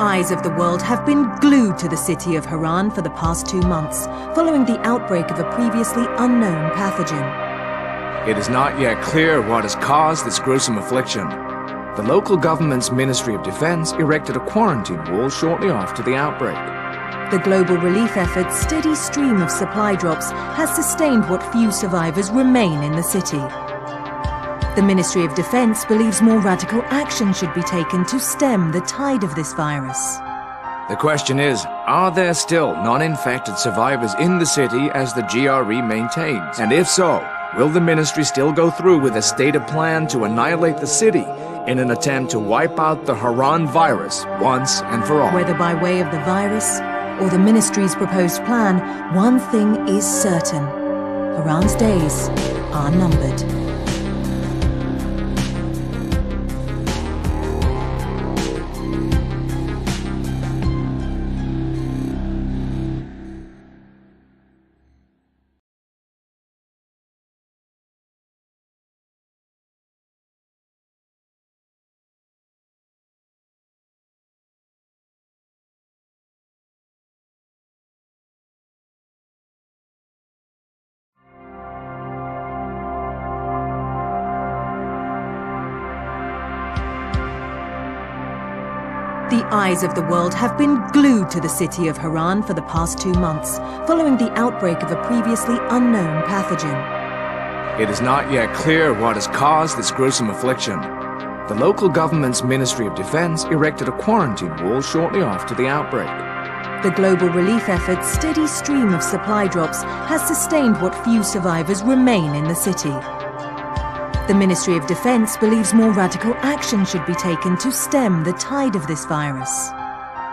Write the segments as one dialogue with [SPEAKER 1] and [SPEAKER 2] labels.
[SPEAKER 1] eyes of the world have been glued to the city of Haran for the past 2 months, following the outbreak of a previously unknown pathogen.
[SPEAKER 2] It is not yet clear what has caused this gruesome affliction. The local government's Ministry of Defense erected a quarantine wall shortly after the outbreak.
[SPEAKER 1] The global relief effort's steady stream of supply drops has sustained what few survivors remain in the city. The Ministry of Defense believes more radical action should be taken to stem the tide of this virus.
[SPEAKER 2] The question is, are there still non-infected survivors in the city as the GRE maintains? And if so, will the ministry still go through with a stated plan to annihilate the city in an attempt to wipe out the Haran virus once and for all?
[SPEAKER 1] Whether by way of the virus or the ministry's proposed plan, one thing is certain: Haran's days are numbered. The eyes of the world have been glued to the city of Haran for the past 2 months, following the outbreak of a previously unknown pathogen.
[SPEAKER 2] It is not yet clear what has caused this gruesome affliction. The local government's Ministry of Defense erected a quarantine wall shortly after the outbreak.
[SPEAKER 1] The global relief effort's steady stream of supply drops has sustained what few survivors remain in the city. The Ministry of Defense believes more radical action should be taken to stem the tide of this virus.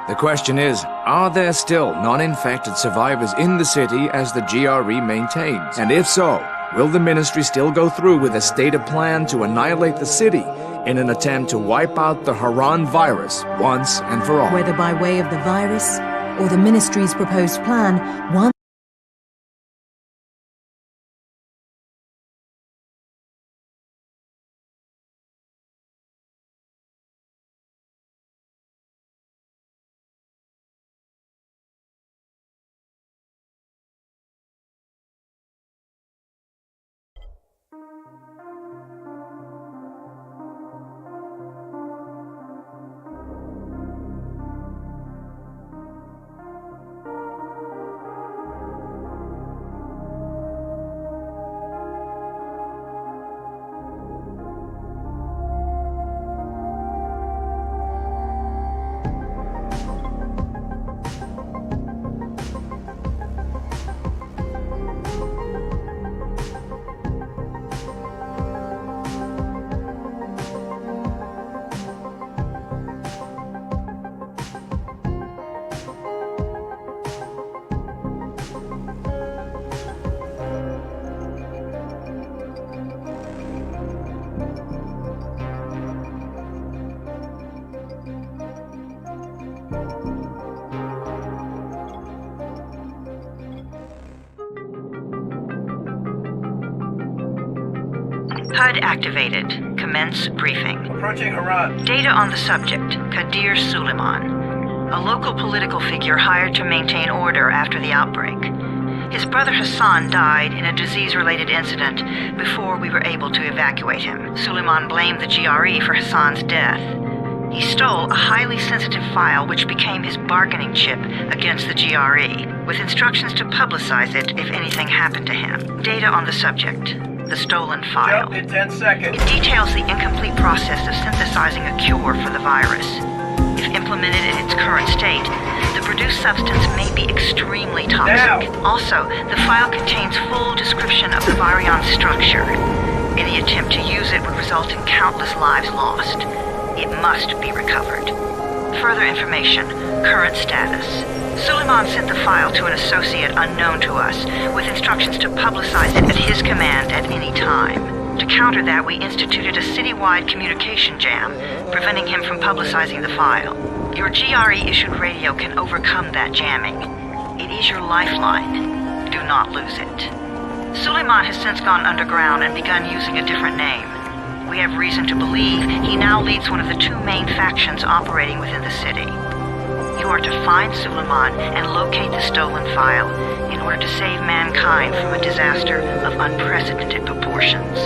[SPEAKER 2] The question is, are there still non-infected survivors in the city as the GRE maintains? And if so, will the ministry still go through with a stated plan to annihilate the city in an attempt to wipe out the Haran virus once and for all?
[SPEAKER 1] Whether by way of the virus or the ministry's proposed plan, one
[SPEAKER 3] HUD activated. Commence briefing.
[SPEAKER 4] Approaching Haran.
[SPEAKER 3] Data on the subject, Kadir Suleiman, a local political figure hired to maintain order after the outbreak. His brother Hassan died in a disease-related incident before we were able to evacuate him. Suleiman blamed the GRE for Hassan's death. He stole a highly sensitive file which became his bargaining chip against the GRE, with instructions to publicize it if anything happened to him. Data on the subject, the stolen file.
[SPEAKER 4] Jump in 10 seconds.
[SPEAKER 3] It details the incomplete process of synthesizing a cure for the virus. If implemented in its current state, the produced substance may be extremely toxic.
[SPEAKER 4] Now.
[SPEAKER 3] Also, the file contains full description of the virion's structure. Any attempt to use it would result in countless lives lost. It must be recovered. Further information, current status. Suleiman sent the file to an associate unknown to us, with instructions to publicize it at his command at any time. To counter that, we instituted a citywide communication jam, preventing him from publicizing the file. Your GRE-issued radio can overcome that jamming. It is your lifeline. Do not lose it. Suleiman has since gone underground and begun using a different name. We have reason to believe he now leads one of the 2 main factions operating within the city. You are to find Suleiman and locate the stolen file in order to save mankind from a disaster of unprecedented proportions.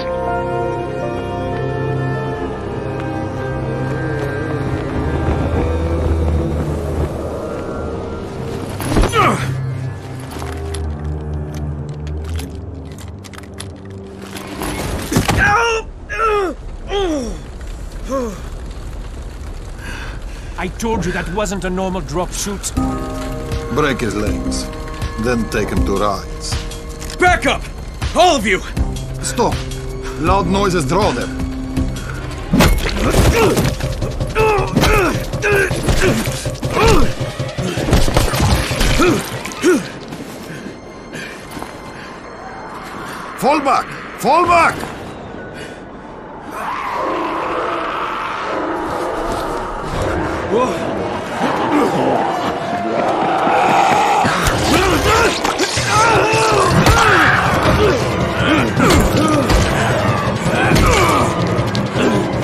[SPEAKER 5] I told you that wasn't a normal drop shoot.
[SPEAKER 6] Break his legs, then take him to rides.
[SPEAKER 5] Back up! All of you!
[SPEAKER 6] Stop! Loud noises draw them. Fall back! Fall back!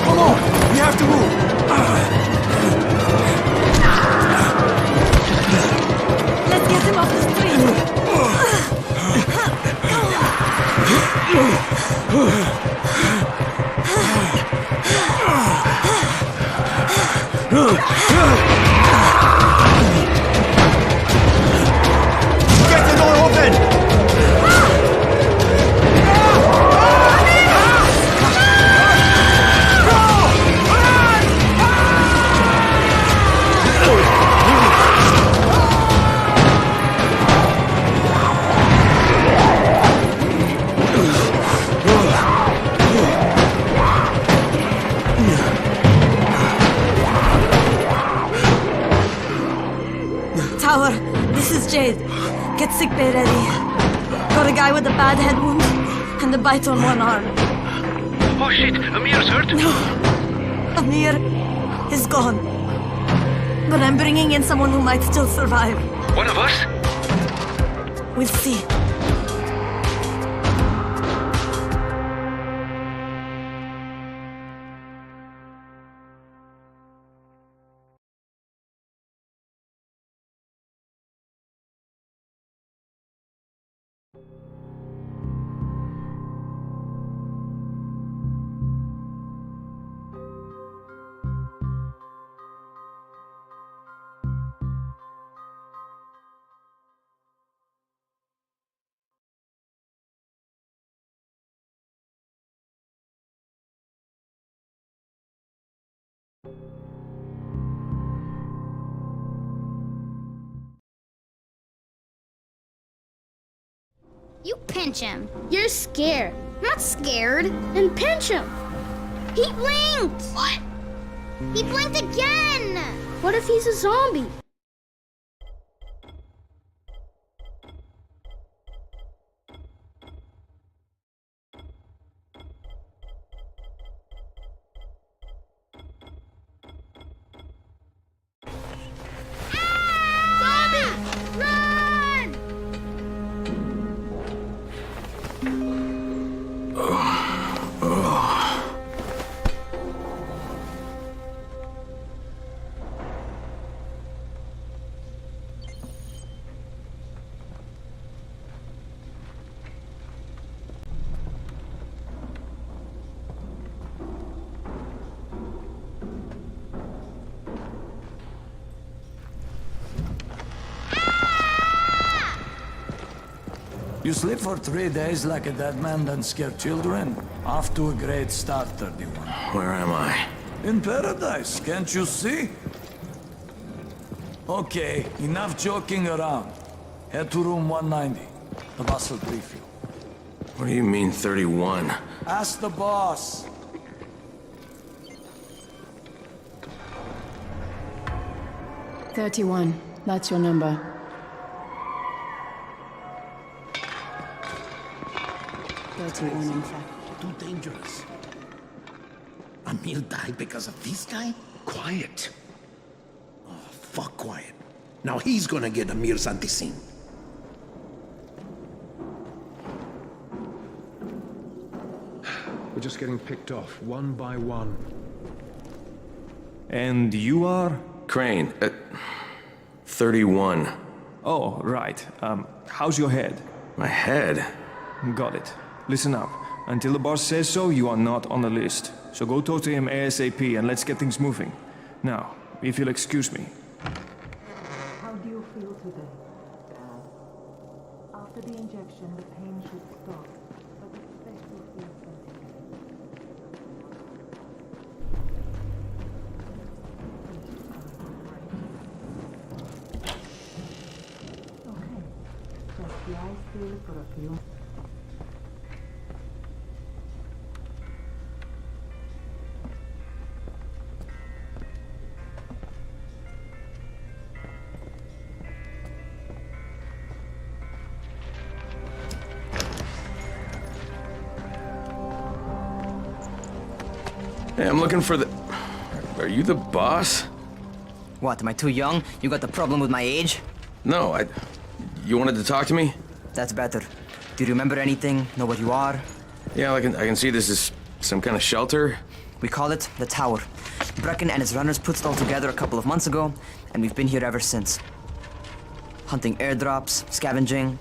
[SPEAKER 6] Come on! We have to move!
[SPEAKER 1] Let's get him off the street.
[SPEAKER 6] Get the door open!
[SPEAKER 1] Tower, this is Jade. Get sickbay ready. Got a guy with a bad head wound and a bite on one arm.
[SPEAKER 4] Oh shit, Amir's hurt?
[SPEAKER 1] No, Amir is gone. But I'm bringing in someone who might still survive.
[SPEAKER 4] One of us?
[SPEAKER 1] We'll see.
[SPEAKER 7] You pinch him. You're scared. I'm not scared. Then pinch him. He blinked! What? He blinked again! What if he's a zombie? Zombie! Run!
[SPEAKER 8] You sleep for 3 days like a dead man, then scare children? Off to a great start, 31.
[SPEAKER 9] Where am I?
[SPEAKER 8] In paradise, can't you see? Okay, enough joking around. Head to room 190. The boss will brief you.
[SPEAKER 9] What do you mean, 31?
[SPEAKER 8] Ask the boss.
[SPEAKER 10] That's your number. 31, in fact.
[SPEAKER 11] Too dangerous. Amir died because of this guy? Quiet. Oh, fuck quiet. Now he's gonna get Amir's anti-scene.
[SPEAKER 12] We're just getting picked off, one by one.
[SPEAKER 9] And you are? Crane. 31.
[SPEAKER 13] Oh, right. How's your head?
[SPEAKER 9] My head?
[SPEAKER 13] Got it. Listen up. Until the boss says so, you are not on the list. So go talk to him ASAP and let's get things moving. Now, if you'll excuse me.
[SPEAKER 14] How do you feel today? Bad. After the injection, the pain should stop, but expect to feel something. Okay, just lie still for a few.
[SPEAKER 9] Hey, I'm looking for the... Are you the boss?
[SPEAKER 15] What, am I too young? You got the problem with my age?
[SPEAKER 9] No, You wanted to talk to me?
[SPEAKER 15] That's better. Do you remember anything? Know what you are?
[SPEAKER 9] Yeah, I can see this is some kind of shelter.
[SPEAKER 15] We call it the Tower. Brecken and his runners put it all together a couple of months ago, and we've been here ever since. Hunting airdrops, scavenging,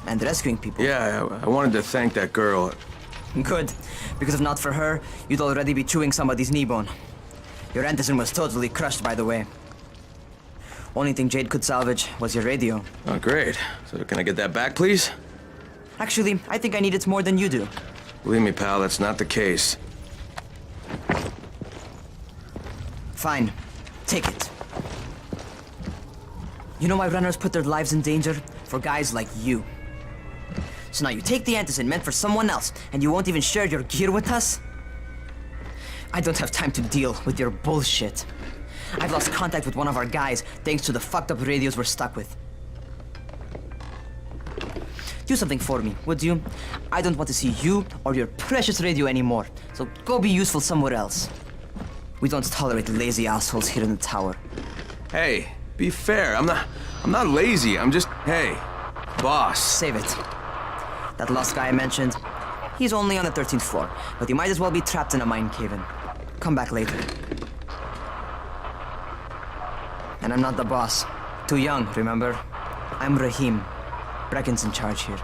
[SPEAKER 15] and rescuing people.
[SPEAKER 9] Yeah, I wanted to thank that girl.
[SPEAKER 15] Good, because if not for her, you'd already be chewing somebody's knee bone. Your Anderson was totally crushed, by the way. Only thing Jade could salvage was your radio.
[SPEAKER 9] Oh, great. So can I get that back, please?
[SPEAKER 15] Actually, I think I need it more than you do.
[SPEAKER 9] Believe me, pal, that's not the case.
[SPEAKER 15] Fine. Take it. You know why runners put their lives in danger? For guys like you. So now you take the Anderson meant for someone else, and you won't even share your gear with us? I don't have time to deal with your bullshit. I've lost contact with one of our guys thanks to the fucked up radios we're stuck with. Do something for me, would you? I don't want to see you or your precious radio anymore, so go be useful somewhere else. We don't tolerate lazy assholes here in the tower.
[SPEAKER 9] Hey, be fair. I'm not lazy. I'm just, hey, boss.
[SPEAKER 15] Save it. That last guy I mentioned, he's only on the 13th floor, but he might as well be trapped in a mine cave-in. Come back later. And I'm not the boss. Too young, remember? I'm Rahim. Brecken's in charge here.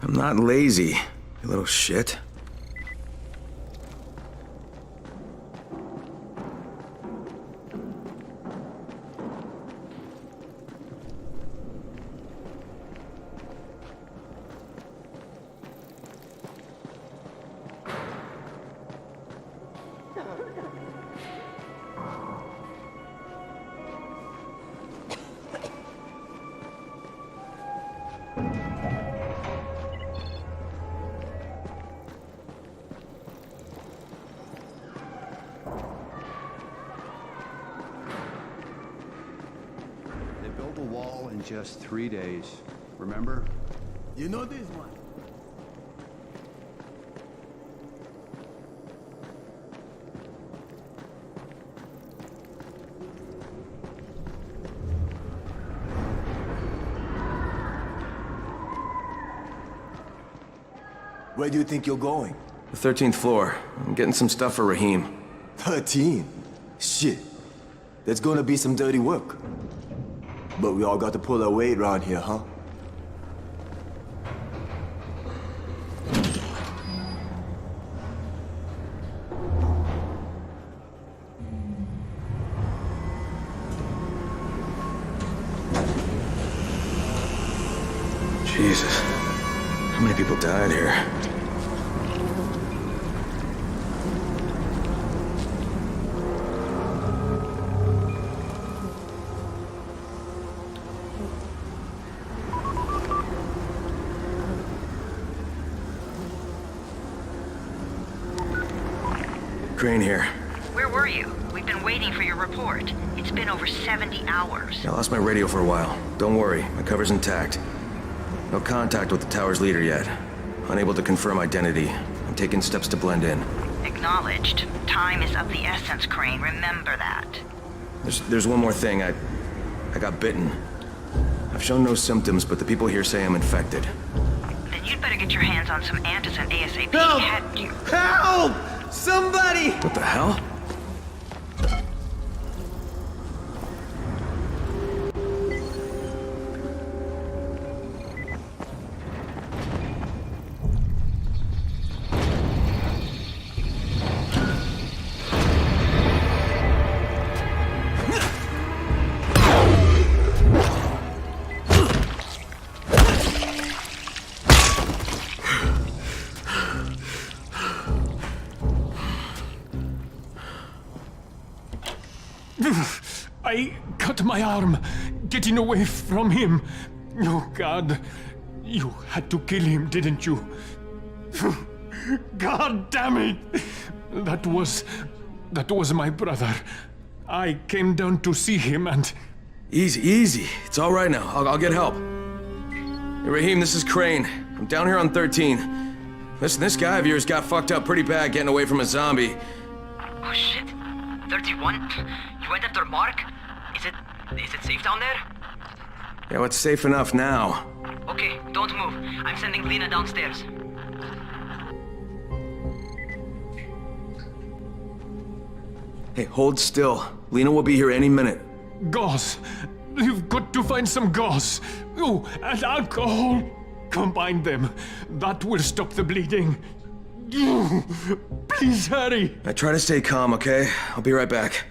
[SPEAKER 9] I'm not lazy, you little shit.
[SPEAKER 16] Build a wall in just 3 days. Remember?
[SPEAKER 11] You know this one.
[SPEAKER 17] Where do you think you're going?
[SPEAKER 9] The 13th floor. I'm getting some stuff for Rahim.
[SPEAKER 17] 13? Shit. That's gonna be some dirty work. But we all got to pull our weight around here, huh?
[SPEAKER 9] Jesus. How many people died here? Crane here.
[SPEAKER 3] Where were you? We been waiting for your report. It's been over 70 hours.
[SPEAKER 9] I lost my radio for a while. Don't worry, my cover's intact. No contact with the tower's leader yet. Unable to confirm identity. I'm taking steps to blend in.
[SPEAKER 3] Acknowledged. Time is of the essence, Crane. Remember that.
[SPEAKER 9] There's one more thing. I got bitten. I've shown no symptoms, but the people here say I'm infected.
[SPEAKER 3] Then you'd better get your hands on some antizin ASAP.
[SPEAKER 9] Help! Help! Somebody! What the hell?
[SPEAKER 5] I cut my arm, getting away from him. Oh, God. You had to kill him, didn't you? God damn it! That was my brother. I came down to see him and...
[SPEAKER 9] Easy. It's all right now. I'll get help. Hey, Raheem, this is Crane. I'm down here on 13. Listen, this guy of yours got fucked up pretty bad getting away from a zombie.
[SPEAKER 15] Oh, shit. 31? You went after Mark? Is it safe down there?
[SPEAKER 9] Yeah, well, it's safe enough now.
[SPEAKER 15] Okay, don't move. I'm sending Lena downstairs.
[SPEAKER 9] Hey, hold still. Lena will be here any minute.
[SPEAKER 5] Gauze. You've got to find some gauze. Oh, and alcohol. Combine them. That will stop the bleeding. Please hurry.
[SPEAKER 9] I try to stay calm, okay? I'll be right back.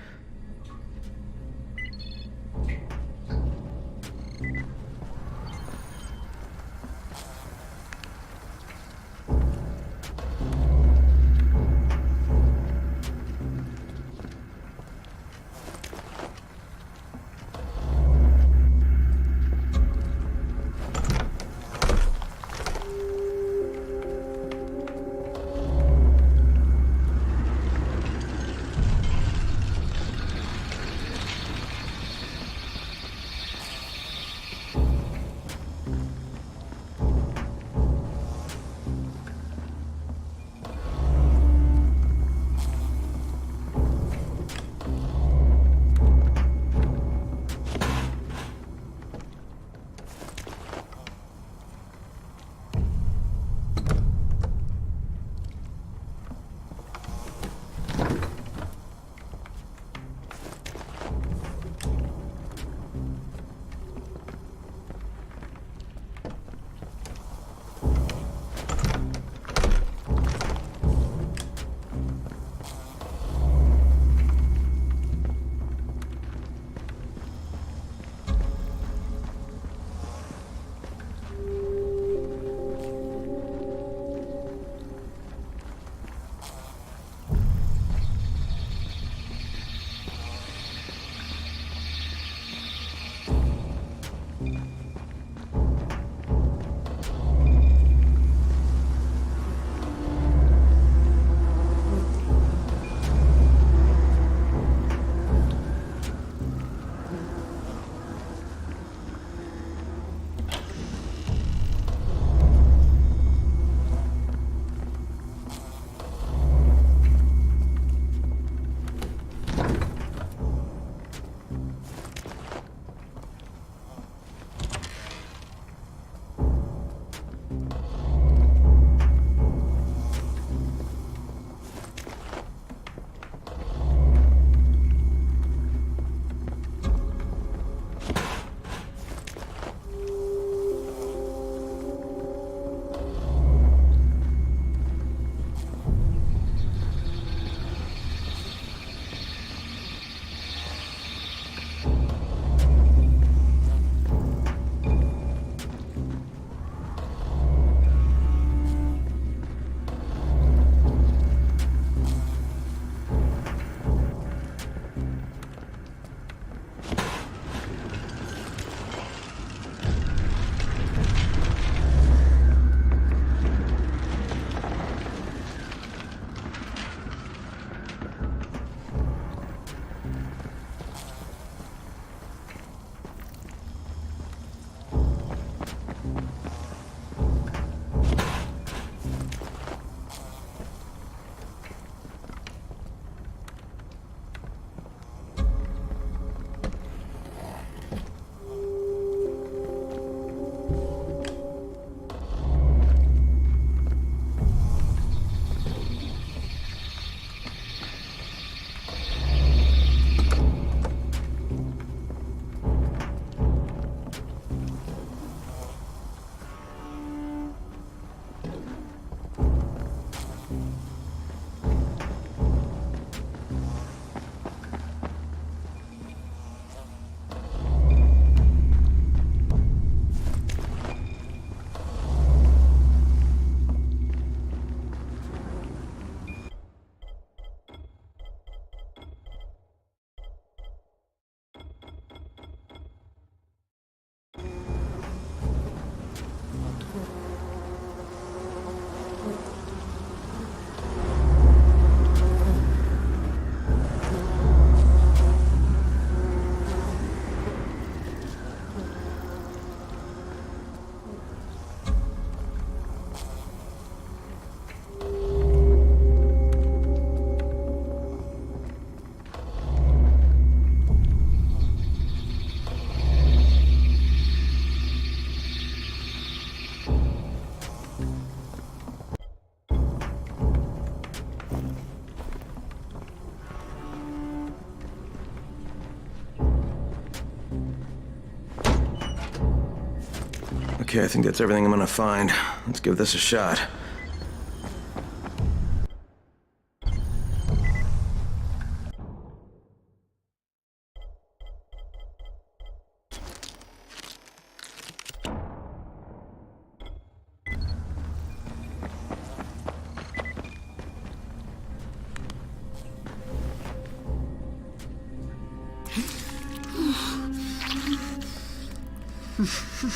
[SPEAKER 9] Okay, I think that's everything I'm gonna find. Let's give this a shot.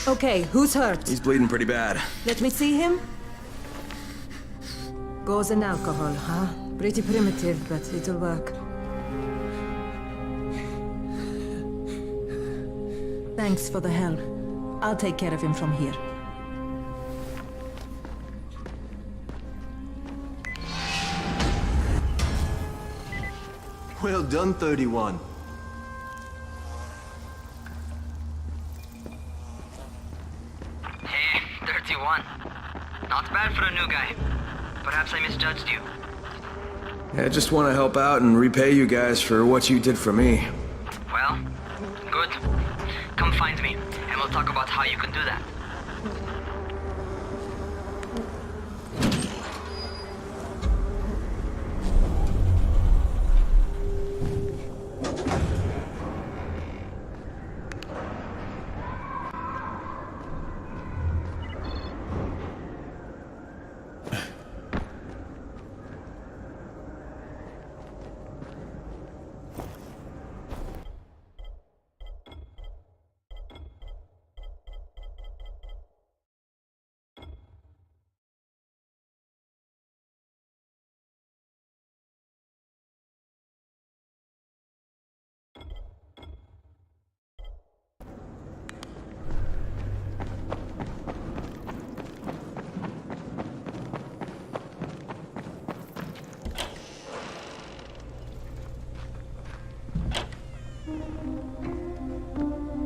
[SPEAKER 1] Okay, who's hurt?
[SPEAKER 9] He's bleeding pretty bad.
[SPEAKER 1] Let me see him. Gauze and alcohol, huh? Pretty primitive, but it'll work. Thanks for the help. I'll take care of him from here.
[SPEAKER 17] Well done, 31.
[SPEAKER 15] Hey, 31. Not bad for a new guy. Perhaps I misjudged you.
[SPEAKER 9] I just want to help out and repay you guys for what you did for me.
[SPEAKER 15] Well, good. Come find me, and we'll talk about how you can do that.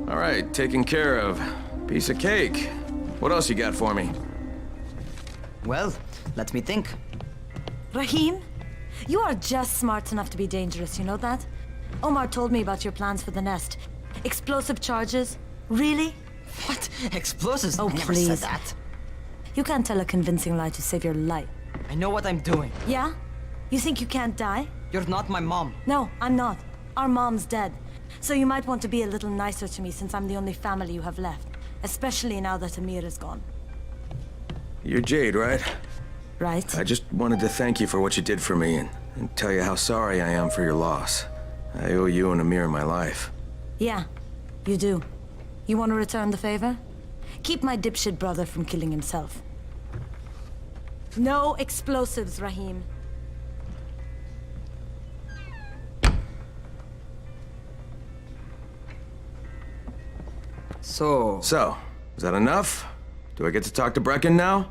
[SPEAKER 9] All right, taken care of. Piece of cake. What else you got for me?
[SPEAKER 15] Well, let me think.
[SPEAKER 18] Rahim, you are just smart enough to be dangerous, you know that? Omar told me about your plans for the nest. Explosive charges? Really?
[SPEAKER 15] What? Explosives?
[SPEAKER 18] Oh,
[SPEAKER 15] I never
[SPEAKER 18] please.
[SPEAKER 15] said that.
[SPEAKER 18] You can't tell a convincing lie to save your life.
[SPEAKER 15] I know what I'm doing.
[SPEAKER 18] Yeah? You think you can't die?
[SPEAKER 15] You're not my mom.
[SPEAKER 18] No, I'm not. Our mom's dead. So you might want to be a little nicer to me since I'm the only family you have left. Especially now that Amir is gone.
[SPEAKER 9] You're Jade, right?
[SPEAKER 18] Right.
[SPEAKER 9] I just wanted to thank you for what you did for me and tell you how sorry I am for your loss. I owe you and Amir my life.
[SPEAKER 18] Yeah, you do. You want to return the favor? Keep my dipshit brother from killing himself. No explosives, Rahim.
[SPEAKER 15] So,
[SPEAKER 9] is that enough? Do I get to talk to Brecken now?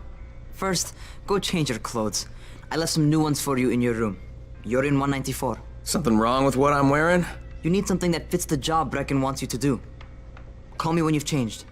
[SPEAKER 15] first, go change your clothes. I left some new ones for you in your room. You're in 194.
[SPEAKER 9] Something wrong with what I'm wearing?
[SPEAKER 15] You need something that fits the job Brecken wants you to do. Call me when you've changed.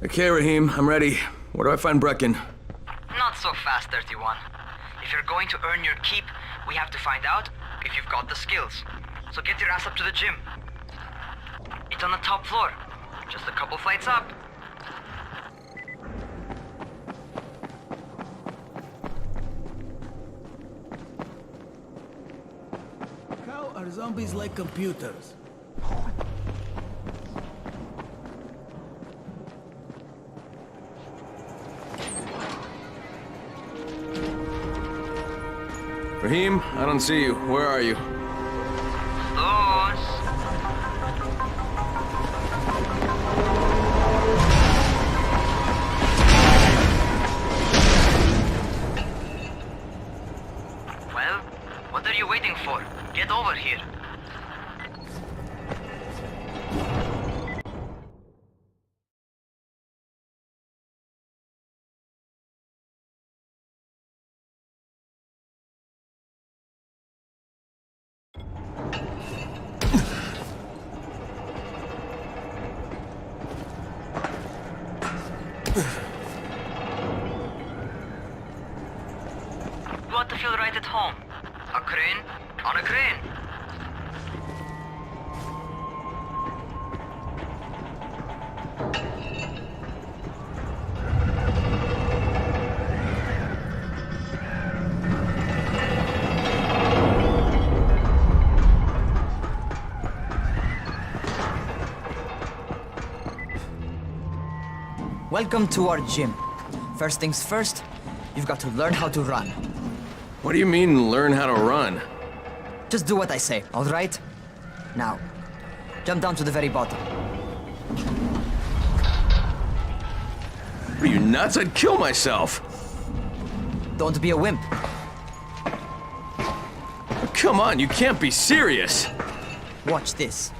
[SPEAKER 9] Okay, Rahim, I'm ready. Where do I find Brecken?
[SPEAKER 15] Not so fast, 31. If you're going to earn your keep, we have to find out if you've got the skills. So get your ass up to the gym. It's on the top floor. Just a couple flights up.
[SPEAKER 11] How are zombies like computers?
[SPEAKER 9] Raheem, I don't see you. Where are you?
[SPEAKER 3] Those. Well, what are you waiting for? Get over here. You want to feel right at home? A crane? On a crane.
[SPEAKER 15] Welcome to our gym. First things first, you've got to learn how to run.
[SPEAKER 9] What do you mean, learn how to run?
[SPEAKER 15] Just do what I say, all right? Now, jump down to the very bottom.
[SPEAKER 9] Are you nuts? I'd kill myself.
[SPEAKER 15] Don't be a wimp.
[SPEAKER 9] Come on, you can't be serious.
[SPEAKER 15] Watch this.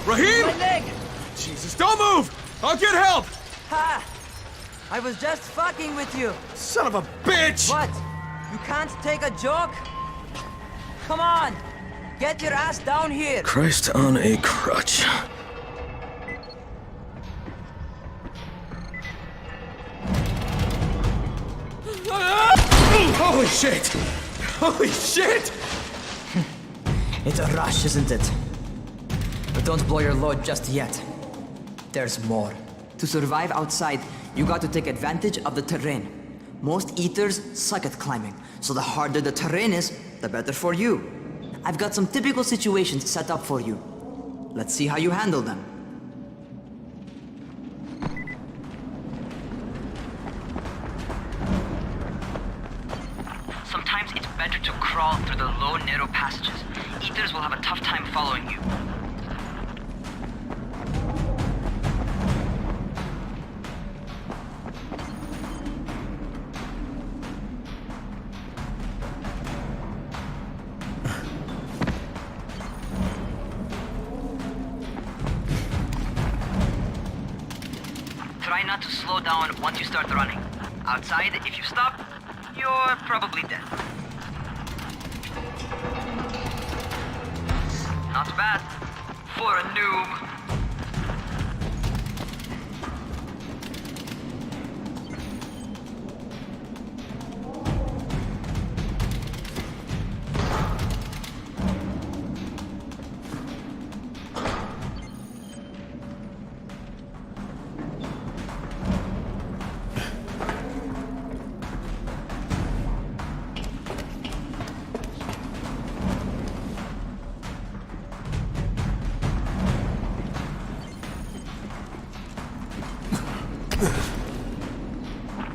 [SPEAKER 9] Raheem!
[SPEAKER 15] My leg!
[SPEAKER 9] Jesus, don't move! I'll get help!
[SPEAKER 15] Ha! I was just fucking with you.
[SPEAKER 9] Son of a bitch!
[SPEAKER 15] What? You can't take a joke? Come on! Get your ass down here!
[SPEAKER 9] Christ on a crutch. Holy shit! Holy shit!
[SPEAKER 15] It's a rush, isn't it? But don't blow your load just yet. There's more. To survive outside, you got to take advantage of the terrain. Most eaters suck at climbing, so the harder the terrain is, the better for you. I've got some typical situations set up for you. Let's see how you handle them.
[SPEAKER 3] Sometimes it's better to crawl through the low, narrow passages. Eaters will have a tough time following you. Try not to slow down once you start running. Outside, if you stop, you're probably dead. Not bad for a noob.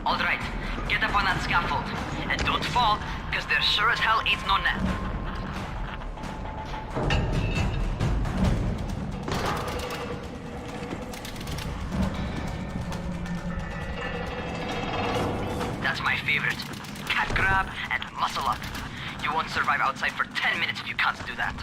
[SPEAKER 3] All right, get up on that scaffold. And don't fall, because there sure as hell ain't no net. That's my favorite. Cat grab and muscle up. You won't survive outside for 10 minutes if you can't do that.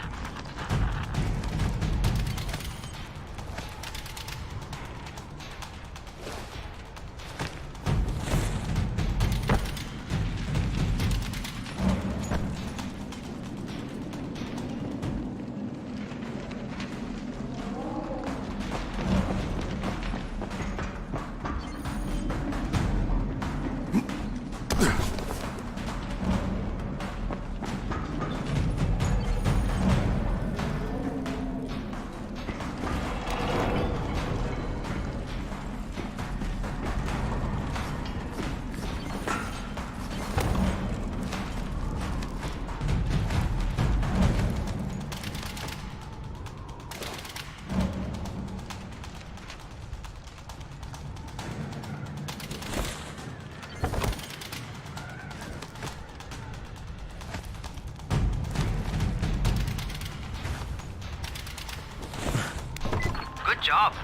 [SPEAKER 15] job.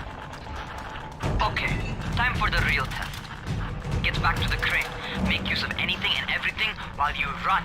[SPEAKER 15] Okay, time for the real test. Get back to the crane. Make use of anything and everything while you run.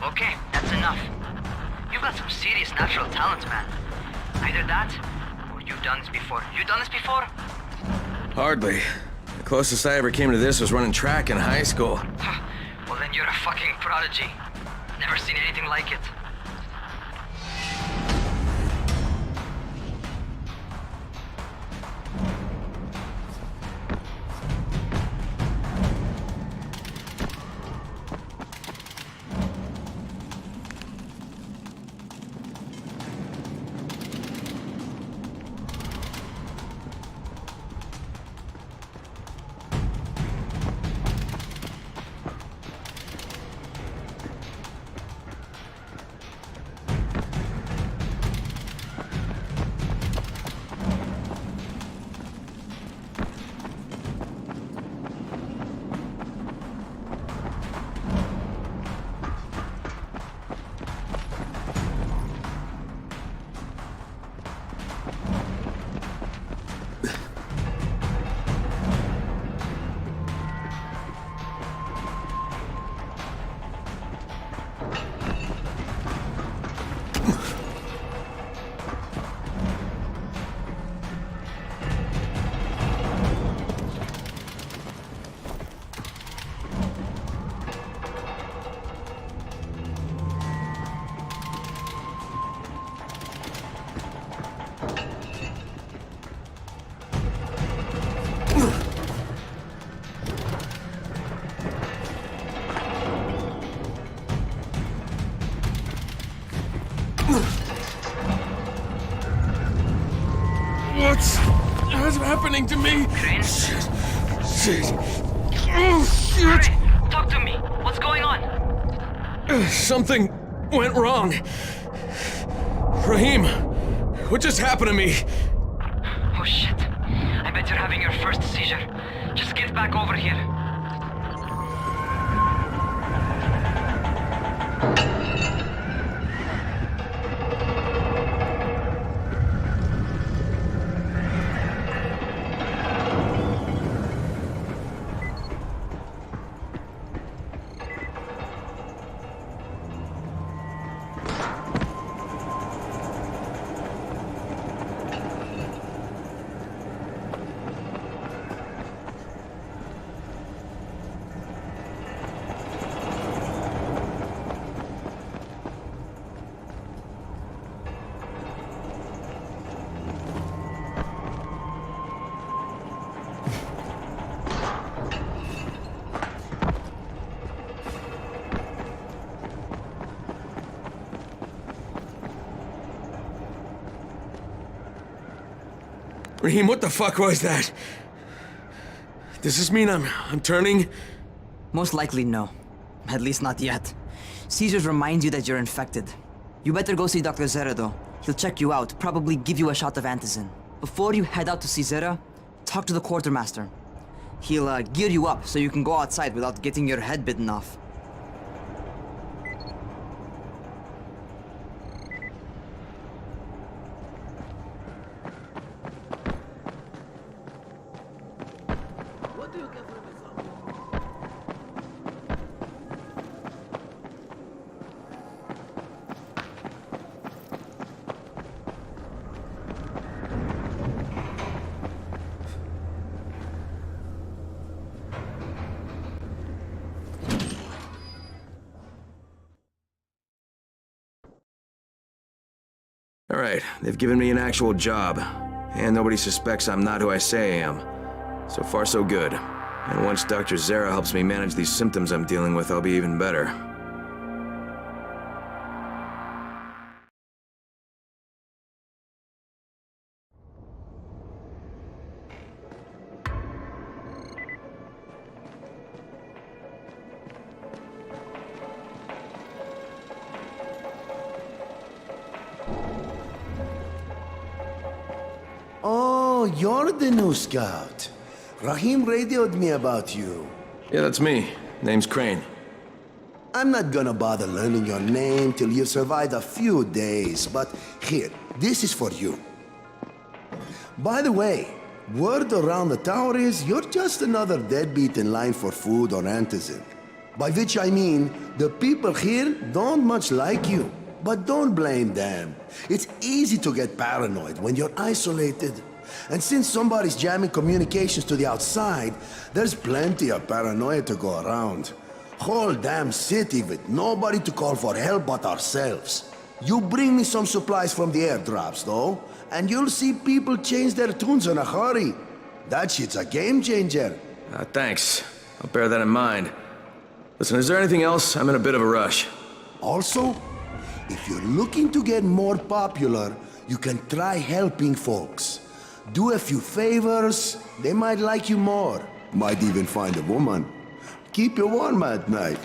[SPEAKER 15] Okay, that's enough. You've got some serious natural talent, man. Either that, or you've done this before. You done this before?
[SPEAKER 9] Hardly. The closest I ever came to this was running track in high school.
[SPEAKER 15] Well, then you're a fucking prodigy. Never seen anything like it.
[SPEAKER 9] What's happening to me?
[SPEAKER 15] Crane?
[SPEAKER 9] Shit. Oh, shit.
[SPEAKER 15] Crane, talk to me. What's going on?
[SPEAKER 9] Something went wrong. Rahim, what just happened to me?
[SPEAKER 15] Oh shit. I bet you're having your first seizure. Just get back over here.
[SPEAKER 9] Raheem, what the fuck was that? Does this mean I'm turning?
[SPEAKER 15] Most likely no. At least not yet. Caesars reminds you that you're infected. You better go see Dr. Zera though. He'll check you out, probably give you a shot of antizin. Before you head out to see Zera, talk to the quartermaster. He'll gear you up so you can go outside without getting your head bitten off.
[SPEAKER 9] Alright, they've given me an actual job. And nobody suspects I'm not who I say I am. So far, so good. And once Dr. Zera helps me manage these symptoms I'm dealing with, I'll be even better.
[SPEAKER 11] Oh, you're the new scout. Raheem radioed me about you.
[SPEAKER 9] Yeah, that's me. Name's Crane.
[SPEAKER 11] I'm not gonna bother learning your name till you've survived a few days, but here, this is for you. By the way, word around the tower is you're just another deadbeat in line for food or antizin. By which I mean, the people here don't much like you. But don't blame them. It's easy to get paranoid when you're isolated. And since somebody's jamming communications to the outside, there's plenty of paranoia to go around. Whole damn city with nobody to call for help but ourselves. You bring me some supplies from the airdrops, though, and you'll see people change their tunes in a hurry. That shit's a game changer.
[SPEAKER 9] Thanks. I'll bear that in mind. Listen, is there anything else? I'm in a bit of a rush.
[SPEAKER 11] Also, if you're looking to get more popular, you can try helping folks. Do a few favors, they might like you more. Might even find a woman. Keep you warm at night.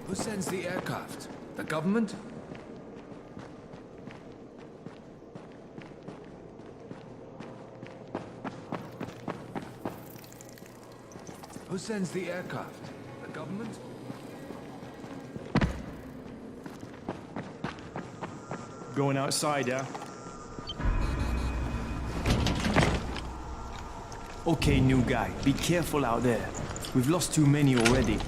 [SPEAKER 2] Who sends the aircraft? The government? Who sends the aircraft? The government?
[SPEAKER 13] Going outside, yeah? Okay, new guy, be careful out there. We've lost too many already.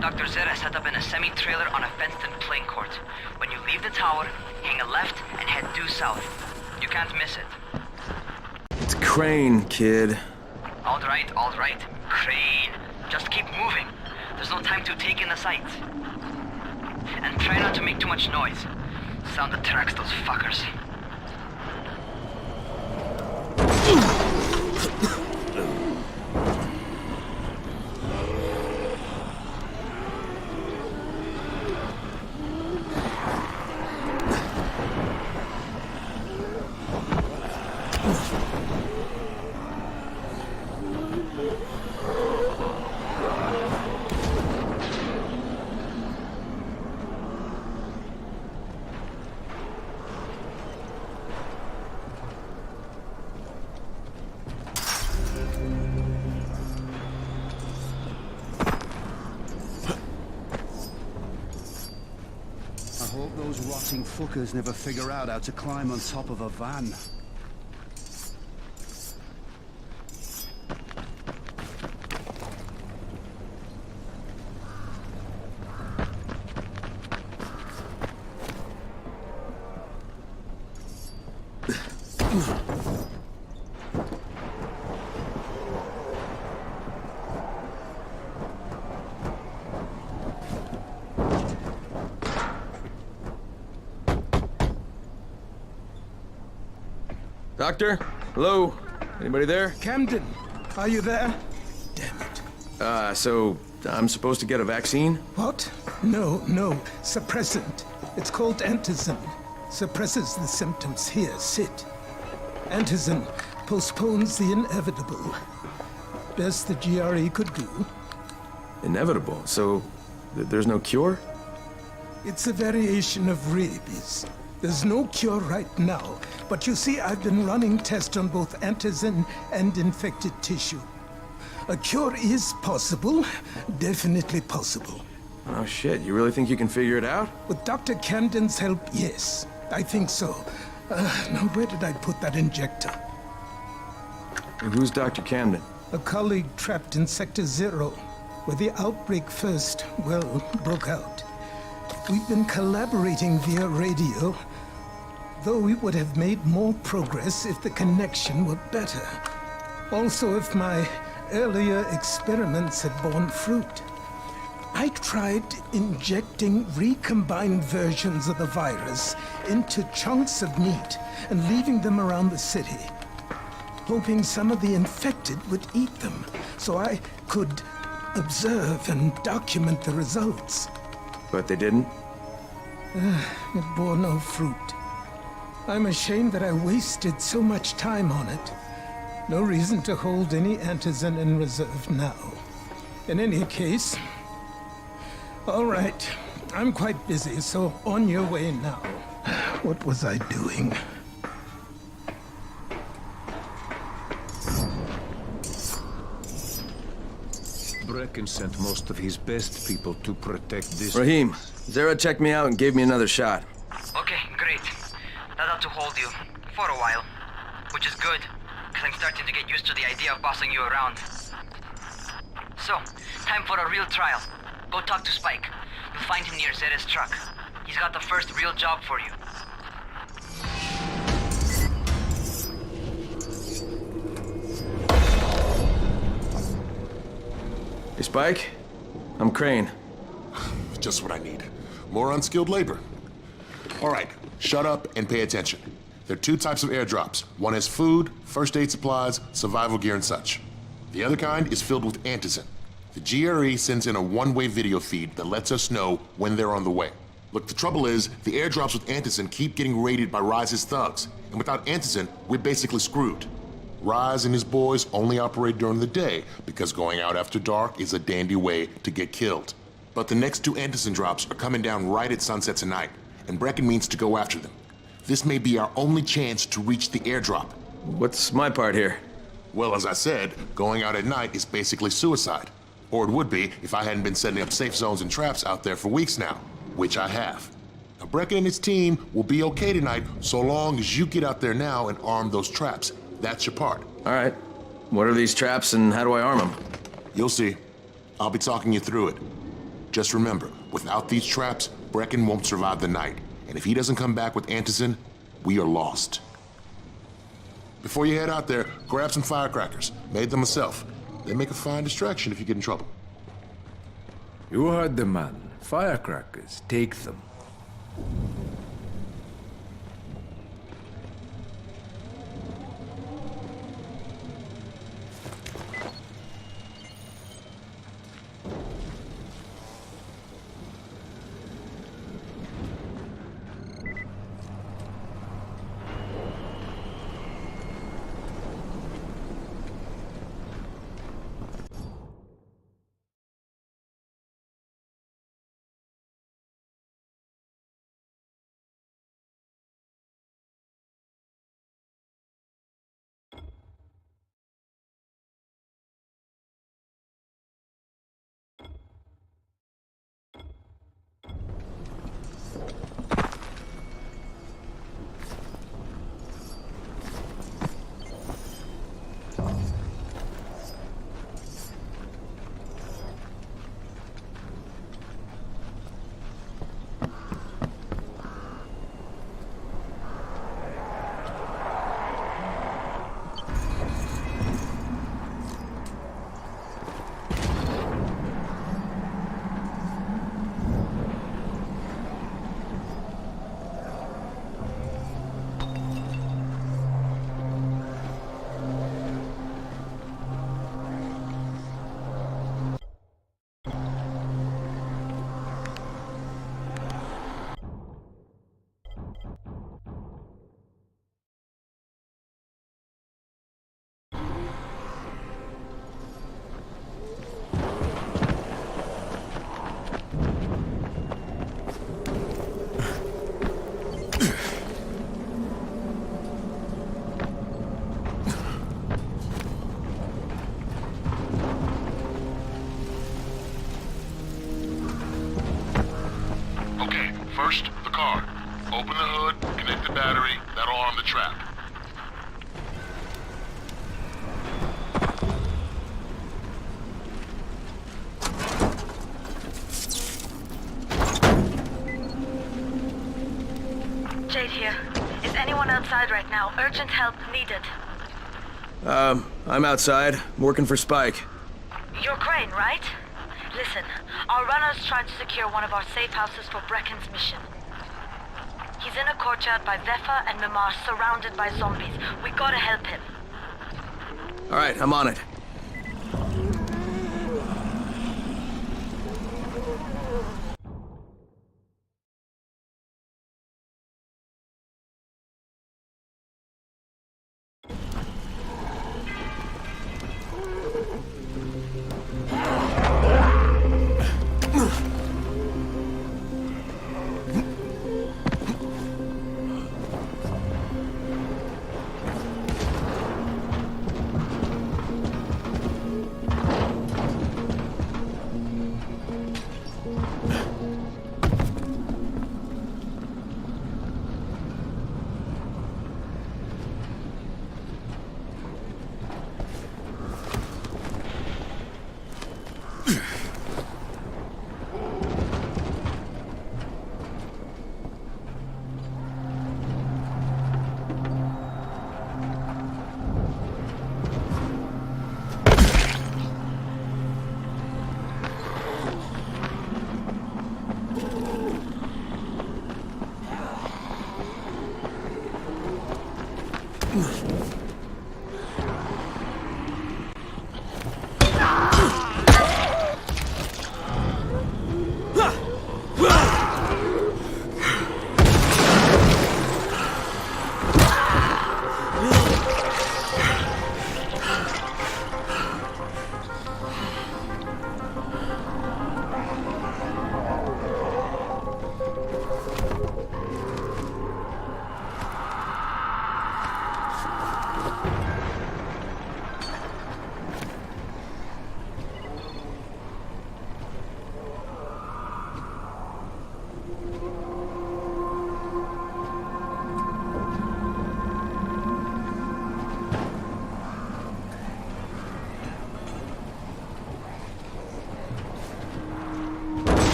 [SPEAKER 15] Dr. Zera set up in a semi-trailer on a fenced-in playing court. When you leave the tower, hang a left and head due south. You can't miss it.
[SPEAKER 9] It's Crane, kid.
[SPEAKER 15] All right. Crane. Just keep moving. There's no time to take in the sights. And try not to make too much noise. Sound attracts those fuckers.
[SPEAKER 11] I hope those rotting fuckers never figure out how to climb on top of a van.
[SPEAKER 9] Doctor? Hello? Anybody there?
[SPEAKER 19] Camden, are you there?
[SPEAKER 9] So I'm supposed to get a vaccine?
[SPEAKER 19] What? No, no. Suppressant. It's called antizin. Suppresses the symptoms. Here, sit. Antizin postpones the inevitable. Best the GRE could do.
[SPEAKER 9] Inevitable? So there's no cure?
[SPEAKER 19] It's a variation of rabies. There's no cure right now, but you see, I've been running tests on both antizin and infected tissue. A cure is possible, definitely possible.
[SPEAKER 9] Oh shit, you really think you can figure it out?
[SPEAKER 19] With Dr. Camden's help, yes, I think so. Now where did I put that injector?
[SPEAKER 9] And who's Dr. Camden?
[SPEAKER 19] A colleague trapped in Sector 0, where the outbreak first, well, broke out. We've been collaborating via radio, though we would have made more progress if the connection were better. Also, if my earlier experiments had borne fruit. I tried injecting recombined versions of the virus into chunks of meat and leaving them around the city, hoping some of the infected would eat them so I could observe and document the results.
[SPEAKER 9] But they didn't?
[SPEAKER 19] It bore no fruit. I'm ashamed that I wasted so much time on it. No reason to hold any antizin in reserve now. In any case, all right, I'm quite busy, so on your way now. What was I doing?
[SPEAKER 12] Brecken sent most of his best people to protect this...
[SPEAKER 9] Rahim, Zara checked me out and gave me another shot.
[SPEAKER 15] Okay, great. That ought to hold you. For a while. Which is good, because I'm starting to get used to the idea of bossing you around. So, time for a real trial. Go talk to Spike. You'll find him near Zera's truck. He's got the first real job for you.
[SPEAKER 9] Hey, Spike? I'm Crane.
[SPEAKER 20] Just what I need. More unskilled labor. All right, shut up and pay attention. There are two types of airdrops. One has food, first aid supplies, survival gear, and such. The other kind is filled with antizin. The GRE sends in a one-way video feed that lets us know when they're on the way. Look, the trouble is, the airdrops with antizin keep getting raided by Rise's thugs, and without antizin, we're basically screwed. Rise and his boys only operate during the day because going out after dark is a dandy way to get killed. But the next two antizin drops are coming down right at sunset tonight, and Brecken means to go after them. This may be our only chance to reach the airdrop.
[SPEAKER 9] What's my part here?
[SPEAKER 20] Well, as I said, going out at night is basically suicide. Or it would be if I hadn't been setting up safe zones and traps out there for weeks now, which I have. Now, Brecken and his team will be okay tonight so long as you get out there now and arm those traps. That's your part.
[SPEAKER 9] All right. What are these traps and how do I arm them?
[SPEAKER 20] You'll see. I'll be talking you through it. Just remember, without these traps, Brecken won't survive the night. And if he doesn't come back with antizin, we are lost. Before you head out there, grab some firecrackers. Made them myself. They make a fine distraction if you get in trouble.
[SPEAKER 2] You heard the man. Firecrackers. Take them.
[SPEAKER 20] battery. That'll arm the trap.
[SPEAKER 18] Jade here. Is anyone outside right now? Urgent help needed.
[SPEAKER 9] I'm outside, working for Spike.
[SPEAKER 18] You're Crane, right? Listen, our runner's trying to secure one of our safe houses for Brecken's mission. He's in a courtyard by Vefa and Mimar, surrounded by zombies. We gotta help him.
[SPEAKER 9] Alright, I'm on it.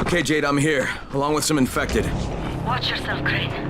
[SPEAKER 9] Okay, Jade, I'm here, along with some infected.
[SPEAKER 18] Watch yourself, Crane.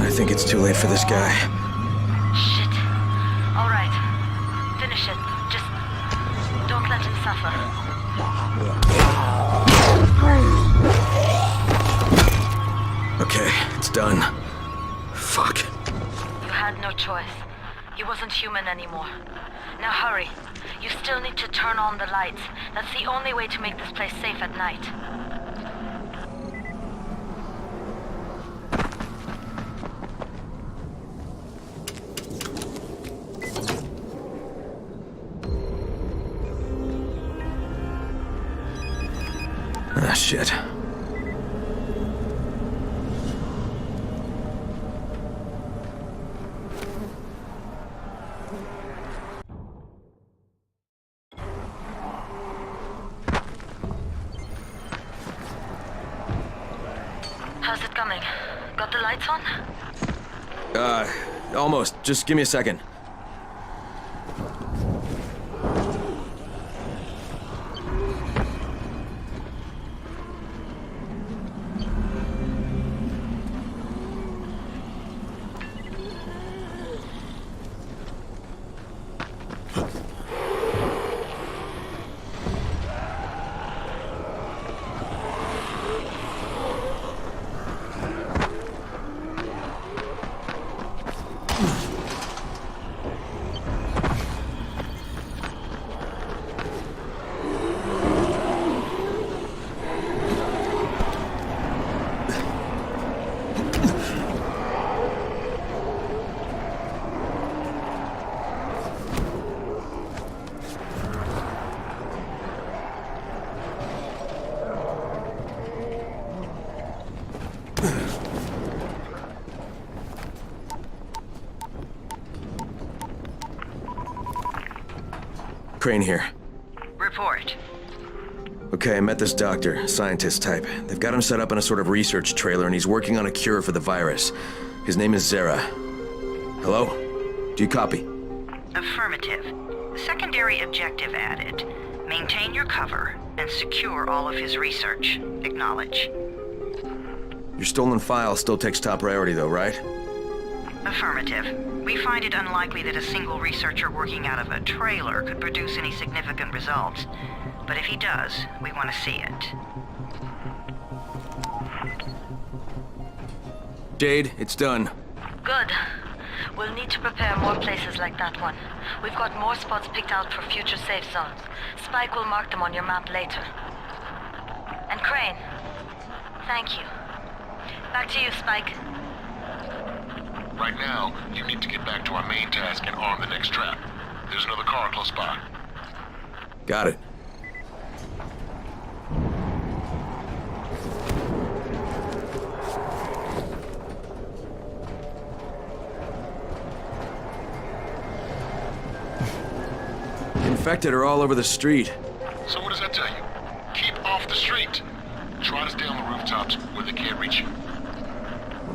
[SPEAKER 9] I think it's too late for this guy.
[SPEAKER 18] Shit. All right. Finish it. Just don't let him suffer.
[SPEAKER 9] Okay, it's done. Fuck.
[SPEAKER 18] You had no choice. He wasn't human anymore. Now hurry. You still need to turn on the lights. That's the only way to make this place safe at night.
[SPEAKER 9] Ah, shit.
[SPEAKER 18] How's it coming? Got the lights on?
[SPEAKER 9] Almost. Just give me a second. Crane here.
[SPEAKER 3] Report.
[SPEAKER 9] Okay, I met this doctor, scientist type. They've got him set up in a sort of research trailer, and he's working on a cure for the virus. His name is Zera. Hello? Do you copy?
[SPEAKER 3] Affirmative. Secondary objective added. Maintain your cover and secure all of his research. Acknowledge.
[SPEAKER 9] Your stolen file still takes top priority though, right?
[SPEAKER 3] Affirmative. We find it unlikely that a single researcher working out of a trailer could produce any significant results. But if he does, we want to see it.
[SPEAKER 9] Jade, it's done.
[SPEAKER 18] Good. We'll need to prepare more places like that one. We've got more spots picked out for future safe zones. Spike will mark them on your map later. And Crane, thank you. Back to you, Spike.
[SPEAKER 20] Right now, you need to get back to our main task and arm the next trap. There's another car close by.
[SPEAKER 9] Got it. Infected are all over the street.
[SPEAKER 20] So what does that tell you? Keep off the street. Try to stay on the rooftops where they can't reach you.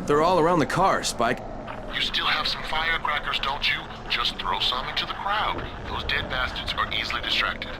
[SPEAKER 9] They're all around the car, Spike.
[SPEAKER 20] You still have some firecrackers, don't you? Just throw some into the crowd. Those dead bastards are easily distracted.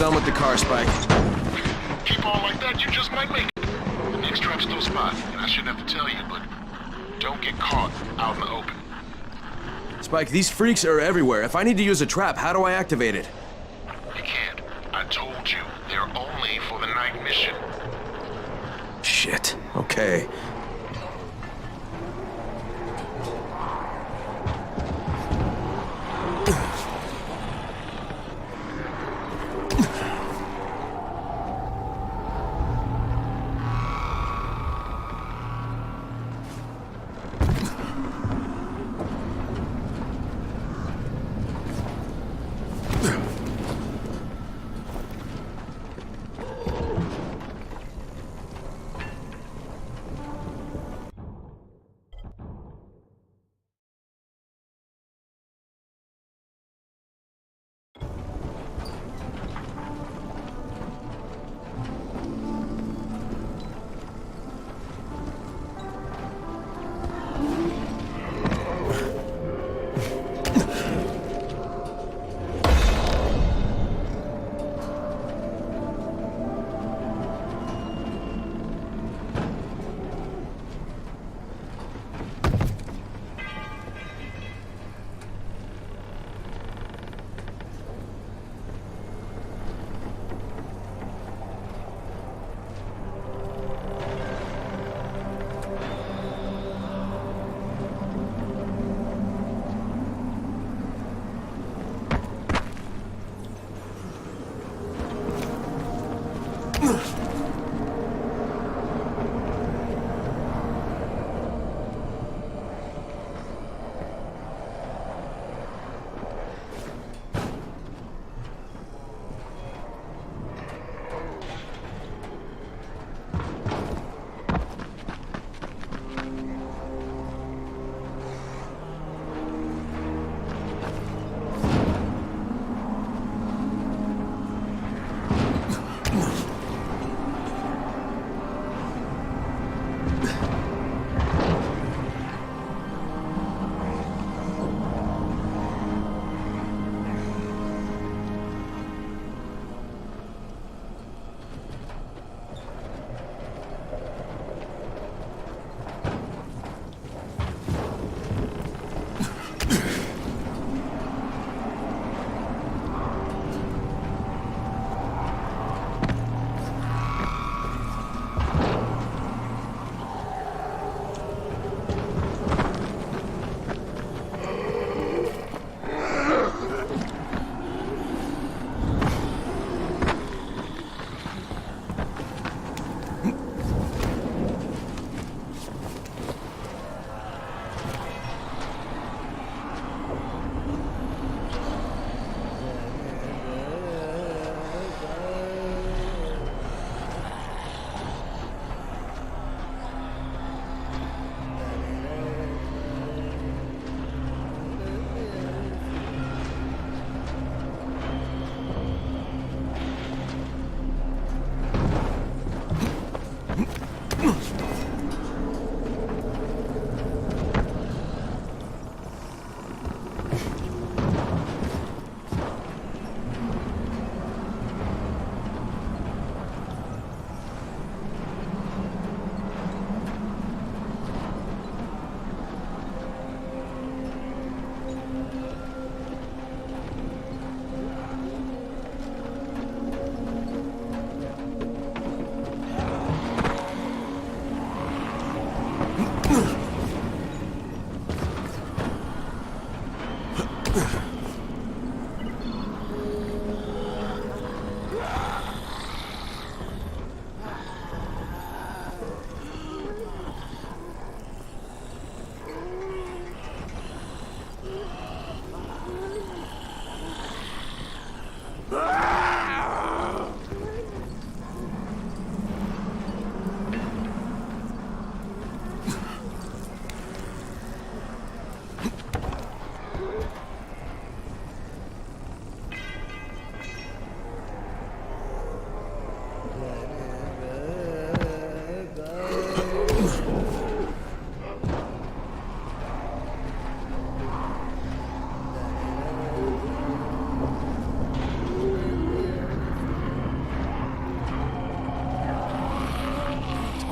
[SPEAKER 9] done with the car, Spike.
[SPEAKER 20] Keep on like that, you just might make it. The next trap's no spot, and I shouldn't have to tell you, but don't get caught out in the open.
[SPEAKER 9] Spike, these freaks are everywhere. If I need to use a trap, how do I activate it?
[SPEAKER 20] You can't. I told you, they're only for the night mission.
[SPEAKER 9] Shit. Okay.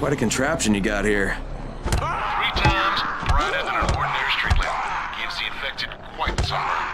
[SPEAKER 9] Quite a contraption you got here.
[SPEAKER 20] 3 times brighter than an ordinary street lamp. Gives the infected quite the sunburn.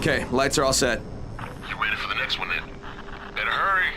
[SPEAKER 9] Okay, lights are all set.
[SPEAKER 20] You ready for the next one then? Better hurry.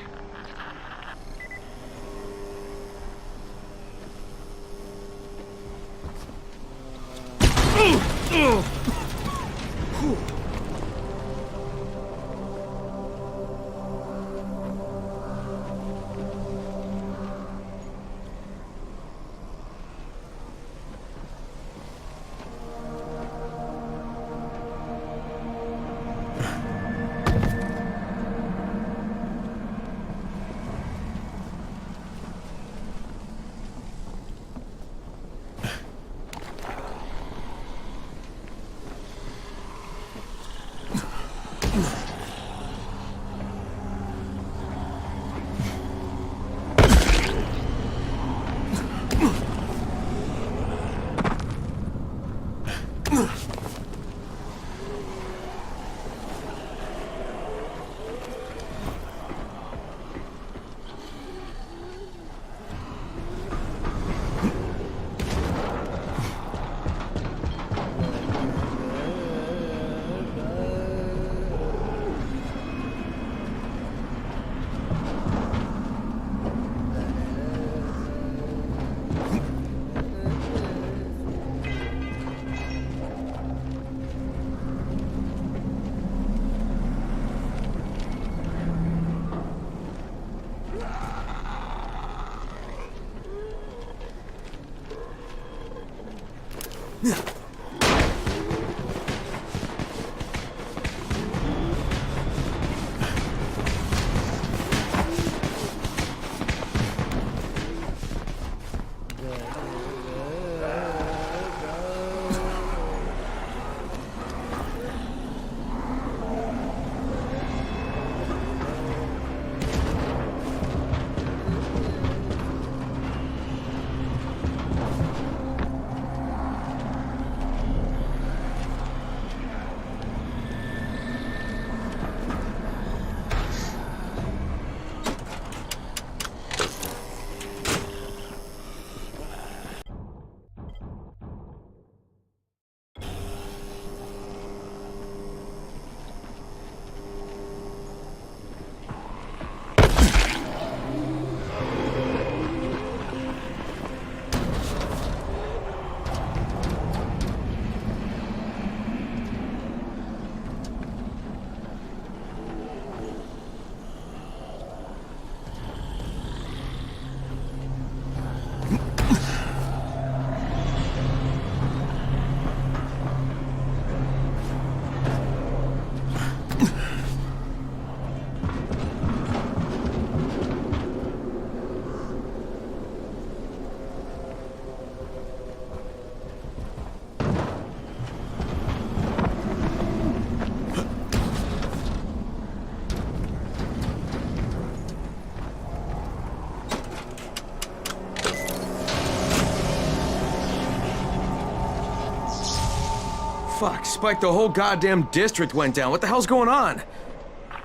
[SPEAKER 9] Fuck, Spike, the whole goddamn district went down. What the hell's going on?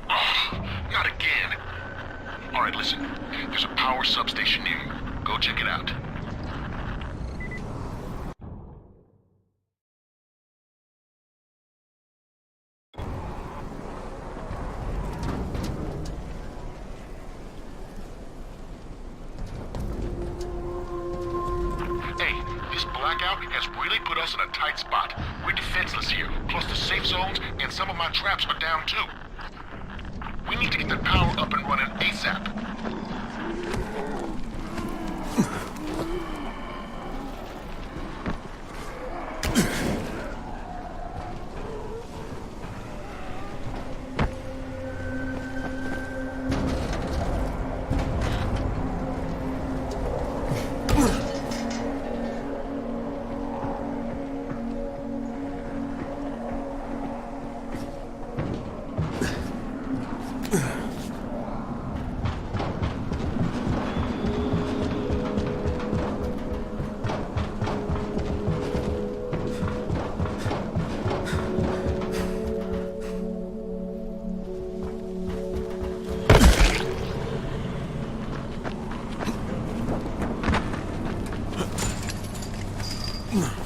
[SPEAKER 20] Oh, not again. Alright, listen. There's a power substation near you. Go check it out. This blackout has really put us in a tight spot. We're defenseless here, plus the safe zones, and some of my traps are down too. We need to get the power up and running ASAP.
[SPEAKER 9] Ugh.